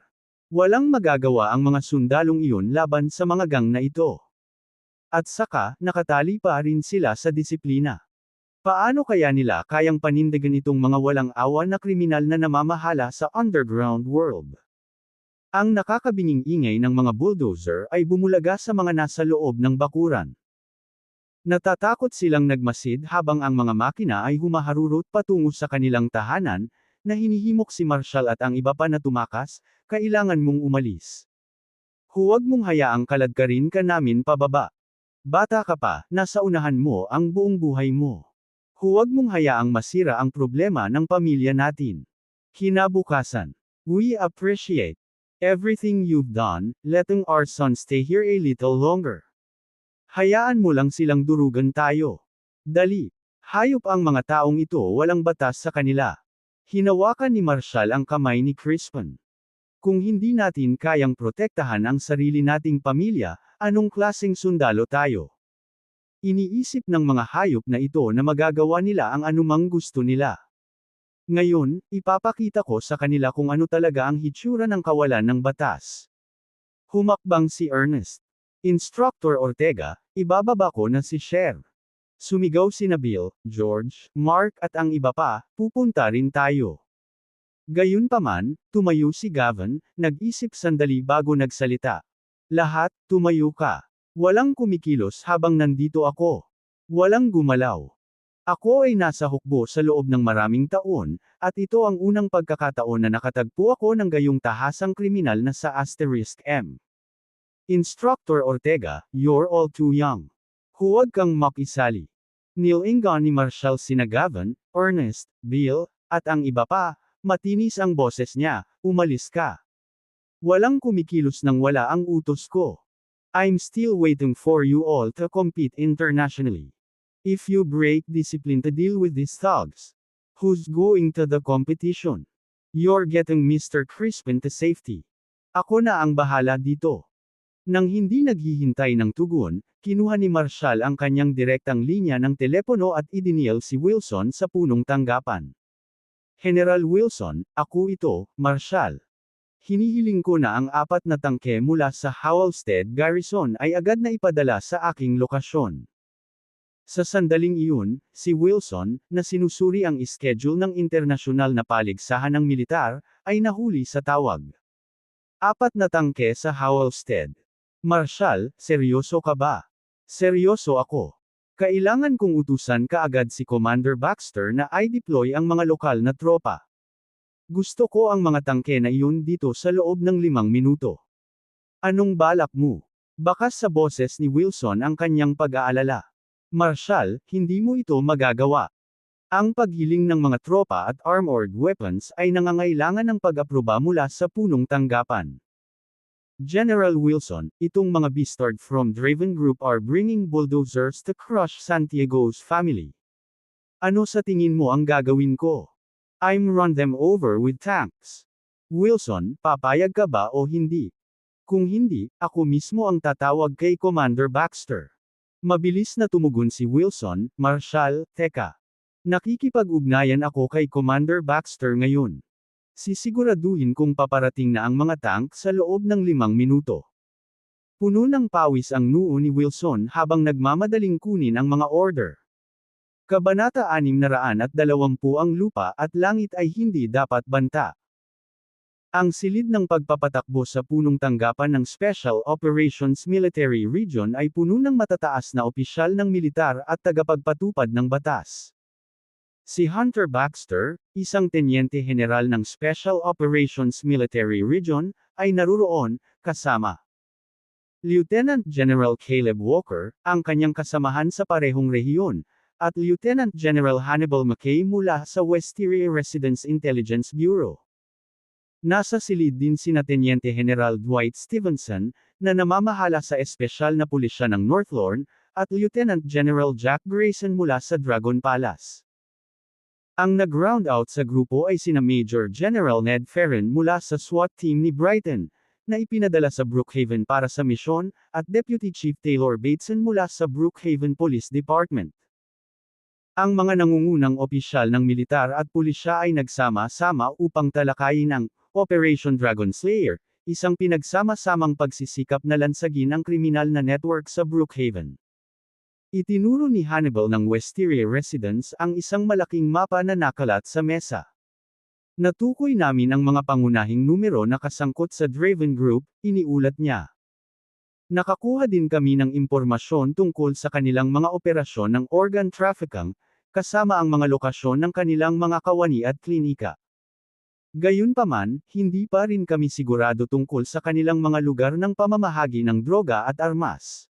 Walang magagawa ang mga sundalong iyon laban sa mga gang na ito. At saka, nakatali pa rin sila sa disiplina. Paano kaya nila kayang panindigan itong mga walang awa na kriminal na namamahala sa underground world? Ang nakakabinging ingay ng mga bulldozer ay bumulaga sa mga nasa loob ng bakuran. Natatakot silang nagmasid habang ang mga makina ay humaharurot patungo sa kanilang tahanan, na hinihimok si Marshall at ang iba pa na tumakas, kailangan mong umalis. Huwag mong hayaang kaladkarin ka namin pababa. Bata ka pa, nasa unahan mo ang buong buhay mo. Huwag mong hayaang masira ang problema ng pamilya natin. Kinabukasan. We appreciate everything you've done, letting our son stay here a little longer. Hayaan mo lang silang durugan tayo. Dali. Hayop ang mga taong ito, walang batas sa kanila. Hinawakan ni Marshall ang kamay ni Crispin. Kung hindi natin kayang protektahan ang sarili nating pamilya, anong klaseng sundalo tayo? Iniisip ng mga hayop na ito na magagawa nila ang anumang gusto nila. Ngayon, ipapakita ko sa kanila kung ano talaga ang hitsura ng kawalan ng batas. Humakbang si Ernest. Instructor Ortega, ibababa ko na si Cher. Sumigaw sina Bill, George, Mark at ang iba pa, pupunta rin tayo. Gayunpaman, tumayo si Gavin, nag-isip sandali bago nagsalita. Lahat, tumayo ka. Walang kumikilos habang nandito ako. Walang gumalaw. Ako ay nasa hukbo sa loob ng maraming taon, at ito ang unang pagkakataon na nakatagpo ako ng gayong tahasang kriminal na sa Asterisk M. Instructor Ortega, you're all too young. Huwag kang makisali. Nilingon ni Marshall sina Gavin, Ernest, Bill, at ang iba pa, matinis ang boses niya, umalis ka. Walang kumikilos nang wala ang utos ko. I'm still waiting for you all to compete internationally. If you break discipline to deal with these thugs, who's going to the competition? You're getting Mr. Crispin to safety. Ako na ang bahala dito. Nang hindi naghihintay ng tugon, kinuha ni Marshall ang kanyang direktang linya ng telepono at idinial si Wilson sa punong tanggapan. General Wilson, ako ito, Marshall. Hinihiling ko na ang 4 na tangke mula sa Howelstead Garrison ay agad na ipadala sa aking lokasyon. Sa sandaling iyon, si Wilson, na sinusuri ang schedule ng internasyonal na paligsahan ng militar, ay nahuli sa tawag. 4 na tangke sa Howelstead. Marshall, seryoso ka ba? Seryoso ako. Kailangan kong utusan kaagad si Commander Baxter na i-deploy ang mga lokal na tropa. Gusto ko ang mga tangke na iyon dito sa loob ng 5 minuto. Anong balak mo? Bakas sa boses ni Wilson ang kanyang pag-aalala. Marshall, hindi mo ito magagawa. Ang paghiling ng mga tropa at armored weapons ay nangangailangan ng pag-aproba mula sa punong tanggapan. General Wilson, itong mga bastard from Draven Group are bringing bulldozers to crush Santiago's family. Ano sa tingin mo ang gagawin ko? I'm run them over with tanks. Wilson, papayag ka ba o hindi? Kung hindi, ako mismo ang tatawag kay Commander Baxter. Mabilis na tumugon si Wilson, Marshall, teka. Nakikipag-ugnayan ako kay Commander Baxter ngayon. Sisiguraduhin kong paparating na ang mga tank sa loob ng 5 minuto. Puno ng pawis ang noo ni Wilson habang nagmamadaling kunin ang mga order. Kabanata 620 ang lupa at langit ay hindi dapat banta. Ang silid ng pagpapatakbo sa punong tanggapan ng Special Operations Military Region ay puno ng matataas na opisyal ng militar at tagapagpatupad ng batas. Si Hunter Baxter, isang tenyente general ng Special Operations Military Region, ay naruroon, kasama Lieutenant General Caleb Walker, ang kanyang kasamahan sa parehong rehiyon, at Lieutenant General Hannibal McKay mula sa Wisteria Residence Intelligence Bureau. Nasa silid din sina Tenyente General Dwight Stevenson, na namamahala sa espesyal na pulisya ng North Lorne, at Lieutenant General Jack Grayson mula sa Dragon Palace. Ang nag-round out sa grupo ay sina Major General Ned Ferrin mula sa SWAT team ni Brighton, na ipinadala sa Brookhaven para sa misyon, at Deputy Chief Taylor Bateson mula sa Brookhaven Police Department. Ang mga nangungunang opisyal ng militar at pulisya ay nagsama-sama upang talakayin ang Operation Dragon Slayer, isang pinagsama-samang pagsisikap na lansagin ang kriminal na network sa Brookhaven. Itinuro ni Hannibal ng Wisteria Residence ang isang malaking mapa na nakalat sa mesa. Natukoy namin ang mga pangunahing numero na kasangkot sa Draven Group, iniulat niya. Nakakuha din kami ng impormasyon tungkol sa kanilang mga operasyon ng organ trafficking, kasama ang mga lokasyon ng kanilang mga kawani at klinika. Gayunpaman, hindi pa rin kami sigurado tungkol sa kanilang mga lugar ng pamamahagi ng droga at armas.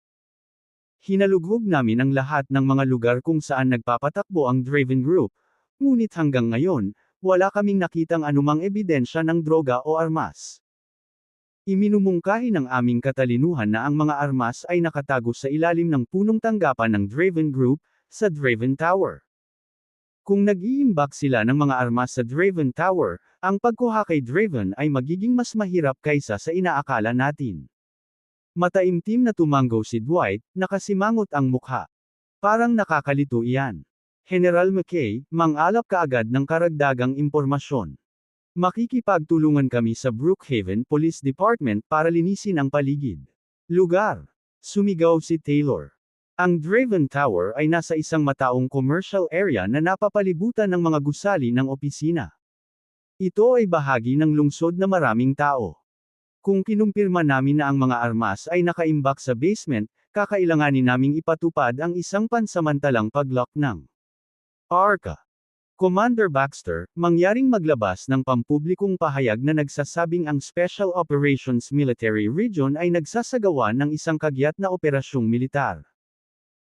Hinalugog namin ang lahat ng mga lugar kung saan nagpapatakbo ang Draven Group, ngunit hanggang ngayon, wala kaming nakitang anumang ebidensya ng droga o armas. Iminumungkahi ng aming katalinuhan na ang mga armas ay nakatago sa ilalim ng punong tanggapan ng Draven Group, sa Draven Tower. Kung nag-iimbak sila ng mga armas sa Draven Tower, ang pagkuha kay Draven ay magiging mas mahirap kaysa sa inaakala natin. Mataimtim na tumanggo si Dwight, nakasimangot ang mukha. Parang nakakalito iyan. General McKay, mang-alap kaagad ng karagdagang impormasyon. Makikipagtulungan kami sa Brookhaven Police Department para linisin ang paligid. Lugar. Sumigaw si Taylor. Ang Draven Tower ay nasa isang mataong commercial area na napapalibutan ng mga gusali ng opisina. Ito ay bahagi ng lungsod na maraming tao. Kung kinumpirma namin na ang mga armas ay nakaimbak sa basement, kakailanganin naming ipatupad ang isang pansamantalang paglock ng ARCA. Commander Baxter, mangyaring maglabas ng pampublikong pahayag na nagsasabing ang Special Operations Military Region ay nagsasagawa ng isang kagyat na operasyong militar.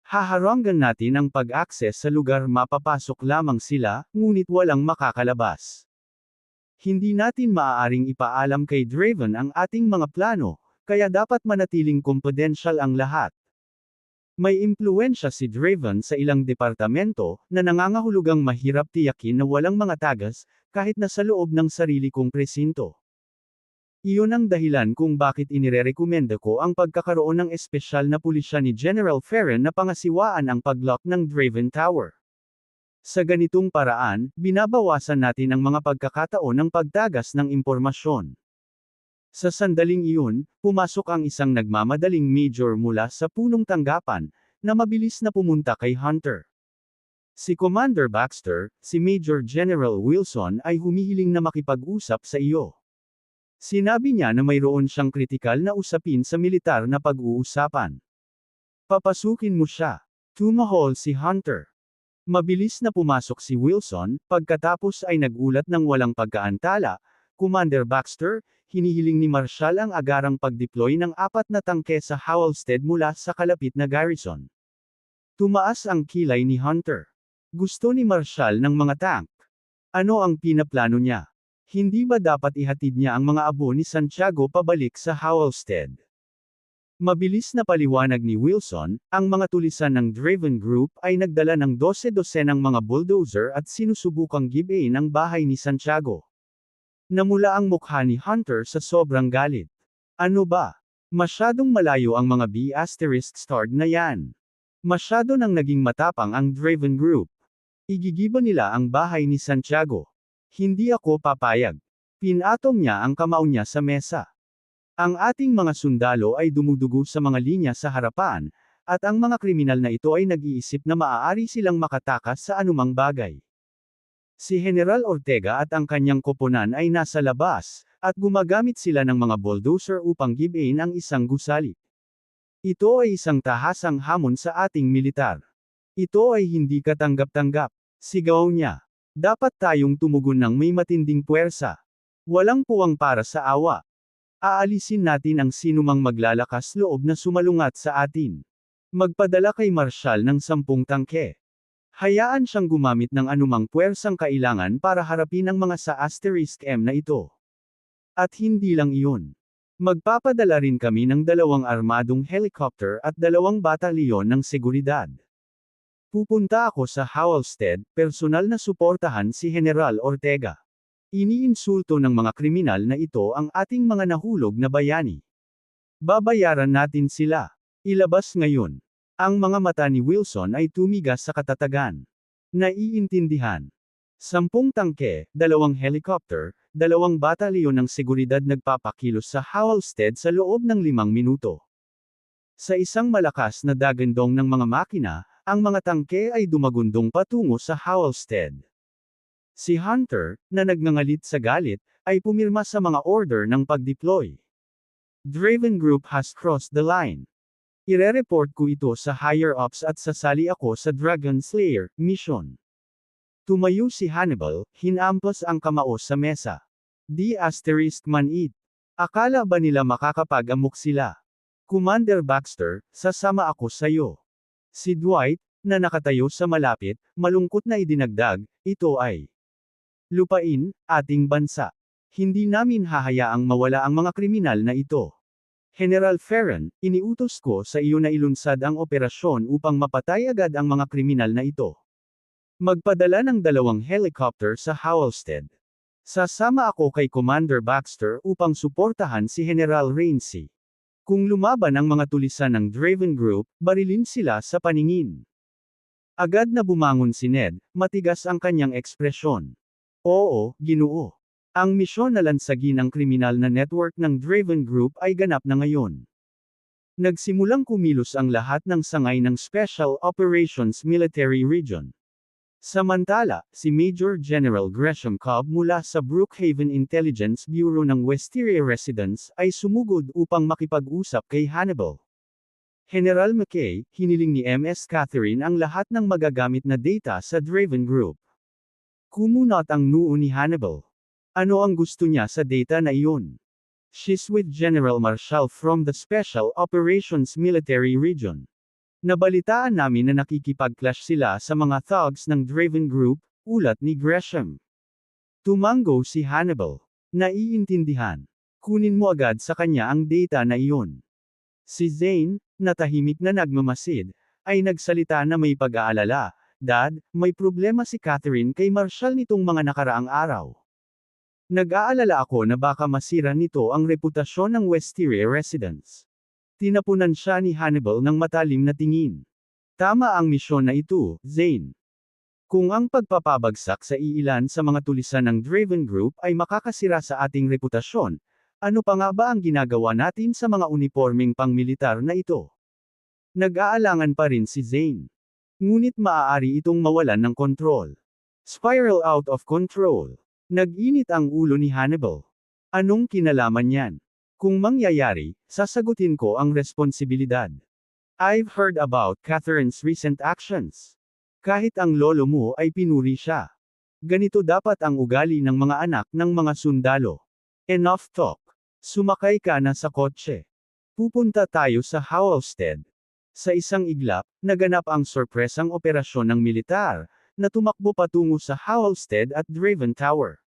Haharanggan natin ang pag-access sa lugar, mapapasok lamang sila, ngunit walang makakalabas. Hindi natin maaaring ipaalam kay Draven ang ating mga plano, kaya dapat manatiling confidential ang lahat. May impluwensya si Draven sa ilang departamento, na nangangahulugang mahirap tiyakin na walang mga tagas, kahit na sa loob ng sarili kong presinto. Iyon ang dahilan kung bakit inirerekomenda ko ang pagkakaroon ng espesyal na pulisya ni General Ferren na pangasiwaan ang paglock ng Draven Tower. Sa ganitong paraan, binabawasan natin ang mga pagkakataon ng pagtagas ng impormasyon. Sa sandaling iyon, pumasok ang isang nagmamadaling major mula sa punong tanggapan, na mabilis na pumunta kay Hunter. Si Commander Baxter, si Major General Wilson ay humihiling na makipag-usap sa iyo. Sinabi niya na mayroon siyang kritikal na usapin sa militar na pag-uusapan. Papasukin mo siya. Tumahol si Hunter. Mabilis na pumasok si Wilson, pagkatapos ay nagulat ng walang pagkaantala. Commander Baxter, hinihiling ni Marshall ang agarang pag-deploy ng 4 na tangke sa Howlstead mula sa kalapit na garrison. Tumaas ang kilay ni Hunter. Gusto ni Marshall ng mga tank. Ano ang pinaplano niya? Hindi ba dapat ihatid niya ang mga abo ni Santiago pabalik sa Howlstead? Mabilis na paliwanag ni Wilson, ang mga tulisan ng Draven Group ay nagdala ng 12-dosenang mga bulldozer at sinusubukang gibain ang bahay ni Santiago. Namula ang mukha ni Hunter sa sobrang galit. Ano ba? Masyadong malayo ang mga B***** na yan. Masyado nang naging matapang ang Draven Group. Igigiba nila ang bahay ni Santiago. Hindi ako papayag. Pinatong niya ang kamao niya sa mesa. Ang ating mga sundalo ay dumudugo sa mga linya sa harapan, at ang mga kriminal na ito ay nag-iisip na maaari silang makatakas sa anumang bagay. Si General Ortega at ang kanyang koponan ay nasa labas, at gumagamit sila ng mga bulldozer upang gibain ang isang gusali. Ito ay isang tahasang hamon sa ating militar. Ito ay hindi katanggap-tanggap. Sigaw niya. Dapat tayong tumugon ng may matinding puwersa. Walang puwang para sa awa. Aalisin natin ang sinumang maglalakas loob na sumalungat sa atin. Magpadala kay Marshall ng 10 tangke. Hayaan siyang gumamit ng anumang puwersang kailangan para harapin ang mga sa *M na ito. At hindi lang iyon. Magpapadala rin kami ng 2 armadong helicopter at 2 batalyon ng seguridad. Pupunta ako sa Howlstead, personal na suportahan si General Ortega. Iniinsulto ng mga kriminal na ito ang ating mga nahulog na bayani. Babayaran natin sila. Ilabas ngayon. Ang mga mata ni Wilson ay tumigas sa katatagan. Naiintindihan. 10 tangke, 2 helicopter, 2 batalyon ng seguridad nagpapakilos sa Howlstead sa loob ng 5 minuto. Sa isang malakas na dagandong ng mga makina, ang mga tangke ay dumagundong patungo sa Howlstead. Si Hunter, na nagngangalit sa galit, ay pumirma sa mga order ng pag-deploy. Draven Group has crossed the line. Ire-report ko ito sa higher-ups at sasali ako sa Dragon Slayer mission. Tumayo si Hannibal, hinampas ang kamao sa mesa. Man it. Akala ba nila makakapag-amok sila? Commander Baxter, sasama ako sayo. Si Dwight, na nakatayo sa malapit, malungkot na idinagdag, ito ay lupain, ating bansa. Hindi namin hahayaang mawala ang mga kriminal na ito. General Ferran, iniutos ko sa iyo na ilunsad ang operasyon upang mapatay agad ang mga kriminal na ito. Magpadala ng 2 helicopter sa Howlstead. Sasama ako kay Commander Baxter upang suportahan si General Rainsy. Kung lumaban ang mga tulisan ng Draven Group, barilin sila sa paningin. Agad na bumangon si Ned, matigas ang kanyang ekspresyon. Oo, Ginoo. Ang misyon na lansagin ang kriminal na network ng Draven Group ay ganap na ngayon. Nagsimulang kumilos ang lahat ng sangay ng Special Operations Military Region. Samantala, si Major General Gresham Cobb mula sa Brookhaven Intelligence Bureau ng Wisteria Residence ay sumugod upang makipag-usap kay Hannibal. General McKay, hiniling ni MS Catherine ang lahat ng magagamit na data sa Draven Group. Kumunot ang noo ni Hannibal. Ano ang gusto niya sa data na iyon? She's with General Marshall from the Special Operations Military Region. Nabalitaan namin na nakikipag-clash sila sa mga thugs ng Draven Group, ulat ni Gresham. Tumango si Hannibal. Naiintindihan. Kunin mo agad sa kanya ang data na iyon. Si Zane, na tahimik na nagmamasid, ay nagsalita na may pag-aalala. Dad, may problema si Catherine kay Marshall nitong mga nakaraang araw. Nag-aalala ako na baka masira nito ang reputasyon ng Wisteria Residence. Tinapunan siya ni Hannibal ng matalim na tingin. Tama ang misyon na ito, Zane. Kung ang pagpapabagsak sa iilan sa mga tulisan ng Draven Group ay makakasira sa ating reputasyon, ano pa nga ba ang ginagawa natin sa mga unipormeng pangmilitar na ito? Nag-aalangan pa rin si Zane. Ngunit maaari itong mawalan ng kontrol. Spiral out of control. Nag-init ang ulo ni Hannibal. Anong kinalaman niyan? Kung mangyayari, sasagutin ko ang responsibilidad. I've heard about Catherine's recent actions. Kahit ang lolo mo ay pinuri siya. Ganito dapat ang ugali ng mga anak ng mga sundalo. Enough talk. Sumakay ka na sa kotse. Pupunta tayo sa Howlstead. Sa isang iglap, naganap ang sorpresang operasyon ng militar, na tumakbo patungo sa Howlstead at Draven Tower.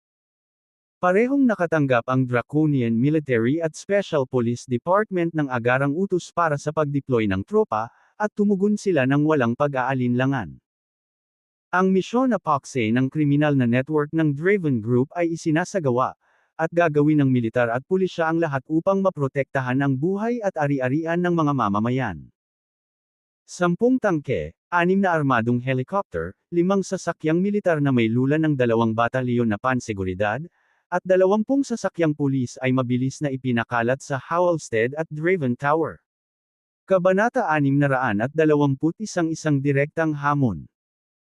Parehong nakatanggap ang Draconian Military at Special Police Department ng agarang utos para sa pag-deploy ng tropa, at tumugon sila ng walang pag-aalinlangan. Ang misyon na pakse ng kriminal na network ng Draven Group ay isinasagawa, at gagawin ng militar at pulisya ang lahat upang maprotektahan ang buhay at ari-arian ng mga mamamayan. 10 tangke, 6 na armadong helicopter, 5 sasakyang militar na may lula ng 2 batalyon na panseguridad, at 20 sasakyang pulis ay mabilis na ipinakalat sa Howlstead at Draven Tower. Kabanata 621 Isang direktang hamon.